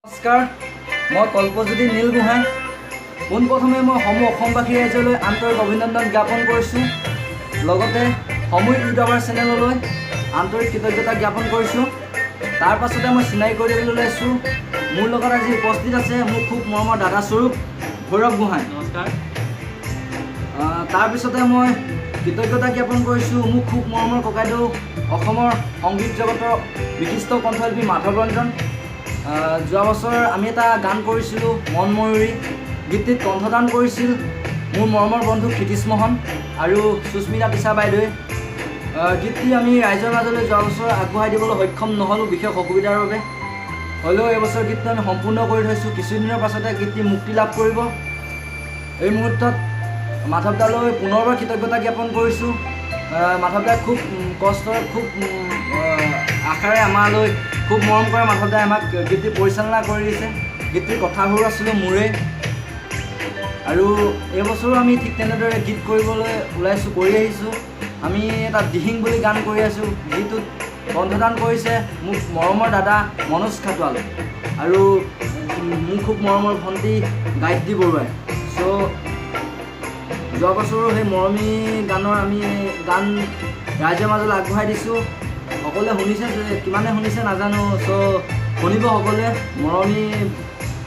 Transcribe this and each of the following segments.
নমস্কাৰ, মই কল্পজ্যোতি নীল গোহাঁই। পোনপ্ৰথমে মই সমূহ অসমবাসী ৰাইজলৈ আন্তৰিক অভিনন্দন জ্ঞাপন কৰিছোঁ। লগতে সামূহিক ইউটিউবাৰ চেনেললৈ আন্তৰিক কৃতজ্ঞতা জ্ঞাপন কৰিছোঁ। তাৰ পাছতে মই চিনাকি কৰি দিবলৈ লৈছোঁ। মোৰ লগত আজি উপস্থিত আছে মোৰ খুব মৰমৰ দাদাস্বৰূপ ভৈৰৱ গোহাঁই। নমস্কাৰ। তাৰপিছতে মই কৃতজ্ঞতা জ্ঞাপন কৰিছোঁ মোৰ খুব মৰমৰ ককাইদেউ অসমৰ সংগীত জগতৰ বিশিষ্ট কণ্ঠশিল্পী মাধৱ ৰঞ্জন। যোৱা বছৰ আমি এটা গান কৰিছিলোঁ মন ময়ূৰী, গীতটিত কণ্ঠদান কৰিছিল মোৰ মৰমৰ বন্ধু ক্ষিতিশ মোহন আৰু সুস্মিতা দিছা বাইদেৱে। গীতটি আমি ৰাইজৰ মাজলৈ যোৱা বছৰ আগবঢ়াই দিবলৈ সক্ষম নহ'লোঁ বিশেষ অসুবিধাৰ বাবে। হ'লেও এইবছৰ গীতটো আমি সম্পূৰ্ণ কৰি থৈছোঁ। কিছুদিনৰ পাছতে গীতটি মুক্তি লাভ কৰিব। এই মুহূৰ্তত মাধৱদালৈ পুনৰবাৰ কৃতজ্ঞতা জ্ঞাপন কৰিছোঁ। মাধৱদাই খুব কষ্টৰে খুব আশাৰে আমালৈ খুব মৰম কৰে। মাধৱদাই আমাক গীতটি পৰিচালনা কৰি দিছে। গীতটিৰ কথাবোৰ আছিলোঁ মোৰে। আৰু এইবছৰো আমি ঠিক তেনেদৰে গীত কৰিবলৈ ওলাইছোঁ, কৰি আহিছোঁ। আমি এটা দিহিং বুলি গান কৰি আছোঁ, যিটোত কণ্ঠদান কৰিছে মোক মৰমৰ দাদা মনোজ খাটোৱাল আৰু মোৰ খুব মৰমৰ ভণ্টি গায়ত্ৰী বৰুৱাই। চ' যোৱা বছৰো সেই মৰমী গানৰ আমি গান ৰাইজৰ মাজলৈ আগবঢ়াই দিছোঁ। সকলোৱে শুনিছে, কিমানে শুনিছে নাজানো। চ' শুনিব সকলোৱে। মৰমী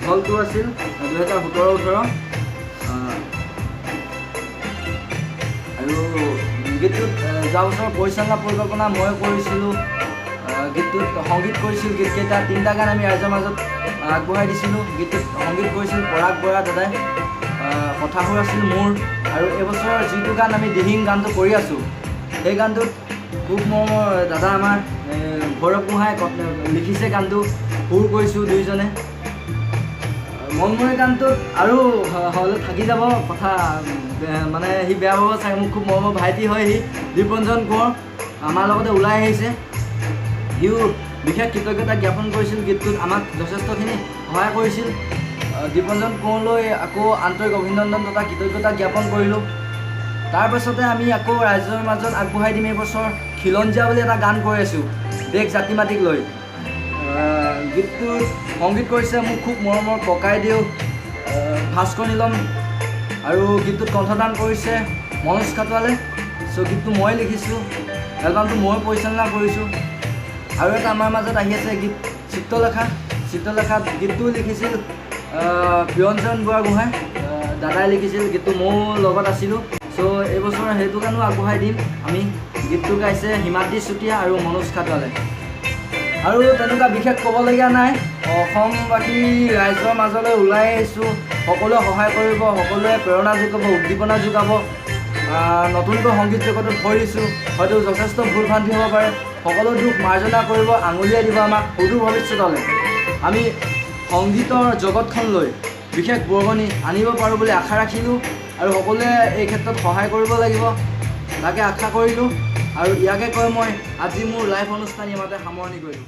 হলটো আছিল 2017-18। আৰু গীতটোত যোৱা বছৰৰ পৰিচালনা পৰিকল্পনা মই কৰিছিলোঁ। গীতটোত সংগীত কৰিছিল গীতকেইটা, 3টা গান আমি ৰাইজৰ মাজত আগবঢ়াই দিছিলোঁ। গীতটোত সংগীত কৰিছিল পৰাগ বৰা দাদাই, কথাবোৰ আছিল মোৰ। আৰু এইবছৰ যিটো গান আমি দিহিং গানটো কৰি আছোঁ, সেই গানটোত খুব মৰমৰ দাদা আমাৰ ভৈৰৱ গোহাঁই লিখিছে গানটো, সুৰ কৰিছোঁ দুয়োজনে। মনময়ূৰী গানটোত আৰু হ'লে থাকি যাব কথা, মানে সি বেয়া পাব চাগে। মোক খুব মৰমৰ ভাইটি হয় সি, দীপৰঞ্জন কোঁৱৰ আমাৰ লগতে ওলাই আহিছে। সিও বিশেষ কৃতজ্ঞতা জ্ঞাপন কৰিছিল। গীতটোত আমাক যথেষ্টখিনি সহায় কৰিছিল। দীপৰঞ্জন কোঁৱৰলৈ আকৌ আন্তৰিক অভিনন্দন তথা কৃতজ্ঞতা জ্ঞাপন কৰিলোঁ। তাৰপাছতে আমি আকৌ ৰাইজৰ মাজত আগবঢ়াই দিম এইবছৰ খিলঞ্জীয়া বুলি এটা গান কৰি আছোঁ দেশ জাতি মাটিক লৈ। গীতটোৰ সংগীত কৰিছে মোৰ খুব মৰমৰ ককাইদেউ ভাস্কৰ নীলম আৰু গীতটোত কণ্ঠদান কৰিছে মনোজ খাটোৱালে। চ' গীতটো মই লিখিছোঁ, এলবামটো মই পৰিচালনা কৰিছোঁ। আৰু এটা আমাৰ মাজত আহি আছে গীত চিত্ৰলেখাত গীতটো লিখিছিল প্ৰিয়ঞ্জন বুঢ়াগোহাঁই দাদাই লিখিছিল। গীতটো মোৰ লগত আছিলোঁ। চ' এইবছৰ সেইটো গানো আগবঢ়াই দিম আমি। গীতটো গাইছে হিমাদ্ৰী চুতীয়া আৰু মনোজ খাটোৱালে। আৰু তেনেকুৱা বিশেষ ক'বলগীয়া নাই। অসমবাসী ৰাইজৰ মাজলৈ ওলাই আহিছোঁ। সকলোৱে সহায় কৰিব, সকলোৱে প্ৰেৰণা যোগাব, উদ্দীপনা যোগাব। নতুনকৈ সংগীত জগতত ভৰি দিছোঁ। হয়তো যথেষ্ট ভুল ভ্ৰান্তি হ'ব পাৰে। সকলো দুখ মাৰ্জনা কৰিব, আঙুলিয়াই দিব আমাক সুদূৰ ভৱিষ্যতলৈ। আমি সংগীতৰ জগতখনলৈ বিশেষ বৰঙণি আনিব পাৰোঁ বুলি আশা ৰাখিলোঁ। আৰু সকলোৱে এই ক্ষেত্ৰত সহায় কৰিব লাগিব তাকে আশা কৰিলোঁ। আৰু ইয়াকে কৈ মই আজি মোৰ লাইভ অনুষ্ঠান ইয়াতে সামৰণি কৰিলোঁ।